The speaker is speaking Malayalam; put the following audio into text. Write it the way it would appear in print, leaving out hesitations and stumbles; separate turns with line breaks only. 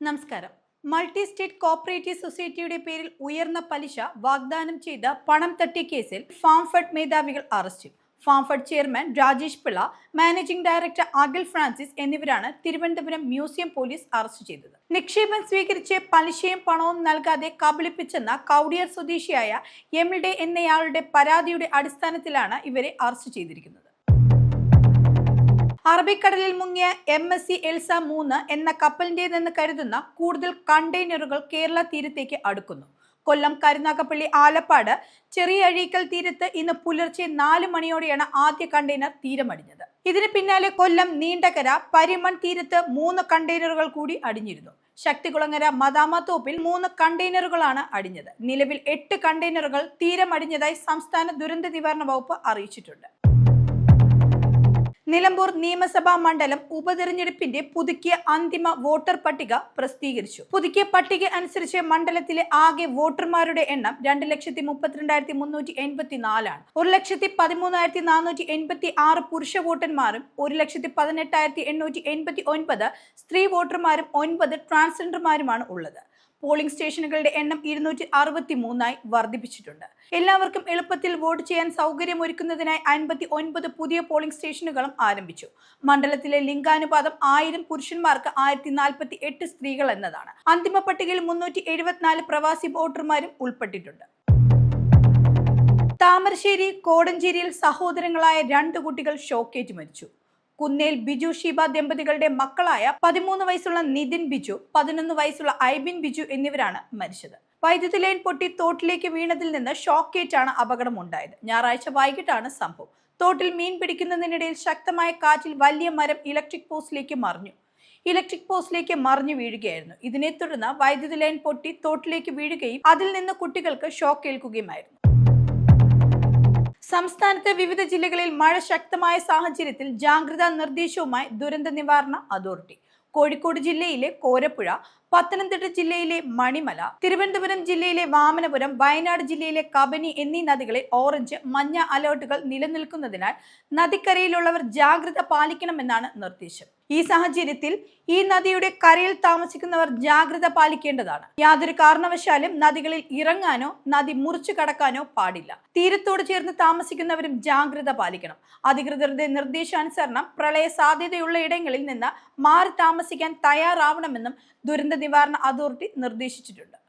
നമസ്കാരം. മൾട്ടി സ്റ്റേറ്റ് കോപ്പറേറ്റീവ് സൊസൈറ്റിയുടെ പേരിൽ ഉയർന്ന പലിശ വാഗ്ദാനം ചെയ്ത പണം തട്ടിയ കേസിൽ ഫാംഫെഡ് മേധാവികൾ അറസ്റ്റിൽ. Farmfed chairman Rajesh Pillai, managing director Akhil Francis എന്നിവരാണ് തിരുവനന്തപുരം മ്യൂസിയം പോലീസ് അറസ്റ്റ് ചെയ്തത്. നിക്ഷേപം സ്വീകരിച്ച് പലിശയും പണവും നൽകാതെ കബളിപ്പിച്ചെന്ന കൗടിയാർ സ്വദേശിയായ എമിൽഡെ എന്നയാളുടെ പരാതിയുടെ അടിസ്ഥാനത്തിലാണ് ഇവരെ അറസ്റ്റ് ചെയ്തിരിക്കുന്നത്. അറബിക്കടലിൽ മുങ്ങിയ MSC എൽസ 3 എന്ന കപ്പലിന്റേതെന്ന് കരുതുന്ന കൂടുതൽ കണ്ടെയ്നറുകൾ കേരള തീരത്തേക്ക് അടുക്കുന്നു. കൊല്ലം കരുനാഗപ്പള്ളി ആലപ്പാട് ചെറിയ അഴീക്കൽ തീരത്ത് ഇന്ന് പുലർച്ചെ 4 മണിയോടെയാണ് ആദ്യ കണ്ടെയ്നർ തീരമടിഞ്ഞത്. ഇതിന് പിന്നാലെ കൊല്ലം നീണ്ടകര പരിമൺ തീരത്ത് 3 കണ്ടെയ്നറുകൾ കൂടി അടിഞ്ഞിരുന്നു. ശക്തികുളങ്ങര മദാമത്തോപ്പിൽ 3 കണ്ടെയ്നറുകളാണ് അടിഞ്ഞത്. നിലവിൽ 8 കണ്ടെയ്നറുകൾ തീരമടിഞ്ഞതായി സംസ്ഥാന ദുരന്ത നിവാരണ വകുപ്പ് അറിയിച്ചിട്ടുണ്ട്. നിലമ്പൂർ നിയമസഭാ മണ്ഡലം ഉപതെരഞ്ഞെടുപ്പിന്റെ പുതുക്കിയ അന്തിമ വോട്ടർ പട്ടിക പ്രസിദ്ധീകരിച്ചു. പുതുക്കിയ പട്ടിക അനുസരിച്ച് മണ്ഡലത്തിലെ ആകെ വോട്ടർമാരുടെ എണ്ണം 2,32,384 ആണ്. 1,13,486 പുരുഷ വോട്ടർമാരും 1,18,889 സ്ത്രീ വോട്ടർമാരും 9 ട്രാൻസ്ജെൻഡർമാരുമാണ് ഉള്ളത്. പോളിംഗ് സ്റ്റേഷനുകളുടെ എണ്ണം 263 വർദ്ധിപ്പിച്ചിട്ടുണ്ട്. എല്ലാവർക്കും എളുപ്പത്തിൽ വോട്ട് ചെയ്യാൻ സൗകര്യമൊരുക്കുന്നതിനായി 59 പുതിയ പോളിംഗ് സ്റ്റേഷനുകളും ആരംഭിച്ചു. മണ്ഡലത്തിലെ ലിംഗാനുപാതം 1000 പുരുഷന്മാർക്ക് 1048 സ്ത്രീകൾ എന്നതാണ്. അന്തിമ പട്ടികയിൽ 374 പ്രവാസി വോട്ടർമാരും ഉൾപ്പെട്ടിട്ടുണ്ട്. താമരശ്ശേരി കോടഞ്ചേരിയിൽ സഹോദരങ്ങളായ 2 കുട്ടികൾ ഷോക്കേറ്റ് മരിച്ചു. കുന്നേൽ ബിജു ഷീബ ദമ്പതികളുടെ മക്കളായ 13 വയസ്സുള്ള നിതിൻ ബിജു, 11 വയസ്സുള്ള ഐബിൻ ബിജു എന്നിവരാണ് മരിച്ചത്. വൈദ്യുതി ലൈൻ പൊട്ടി തോട്ടിലേക്ക് വീണതിൽ നിന്ന് ഷോക്കേറ്റാണ് അപകടം ഉണ്ടായത്. ഞായറാഴ്ച വൈകിട്ടാണ് സംഭവം. തോട്ടിൽ മീൻ പിടിക്കുന്നതിനിടയിൽ ശക്തമായ കാറ്റിൽ വലിയ മരം ഇലക്ട്രിക് പോസ്റ്റിലേക്ക് മറിഞ്ഞു വീഴുകയായിരുന്നു. ഇതിനെ തുടർന്ന് വൈദ്യുതി ലൈൻ പൊട്ടി തോട്ടിലേക്ക് വീഴുകയും അതിൽ നിന്ന് കുട്ടികൾക്ക് ഷോക്ക് ഏൽക്കുകയുമായിരുന്നു. സംസ്ഥാനത്തെ വിവിധ ജില്ലകളിൽ മഴ ശക്തമായ സാഹചര്യത്തിൽ ജാഗ്രതാ നിർദ്ദേശവുമായി ദുരന്ത നിവാരണ അതോറിറ്റി. കോഴിക്കോട് ജില്ലയിലെ കോരപ്പുഴ, പത്തനംതിട്ട ജില്ലയിലെ മണിമല, തിരുവനന്തപുരം ജില്ലയിലെ വാമനപുരം, വയനാട് ജില്ലയിലെ കബനി എന്നീ നദികളിൽ ഓറഞ്ച്, മഞ്ഞ അലേർട്ടുകൾ നിലനിൽക്കുന്നതിനാൽ നദിക്കരയിലുള്ളവർ ജാഗ്രത പാലിക്കണമെന്നാണ് നിർദ്ദേശം. ഈ സാഹചര്യത്തിൽ ഈ നദിയുടെ കരയിൽ താമസിക്കുന്നവർ ജാഗ്രത പാലിക്കേണ്ടതാണ്. യാതൊരു കാരണവശാലും നദികളിൽ ഇറങ്ങാനോ നദി മുറിച്ചു കടക്കാനോ പാടില്ല. തീരത്തോട് ചേർന്ന് താമസിക്കുന്നവരും ജാഗ്രത പാലിക്കണം. അധികൃതരുടെ നിർദ്ദേശാനുസരണം പ്രളയ സാധ്യതയുള്ള ഇടങ്ങളിൽ നിന്ന് മാറി താമസിക്കാൻ തയ്യാറാവണമെന്നും ദുരന്ത നിവാരണ അതോറിറ്റി നിർദ്ദേശിച്ചിട്ടുണ്ട്.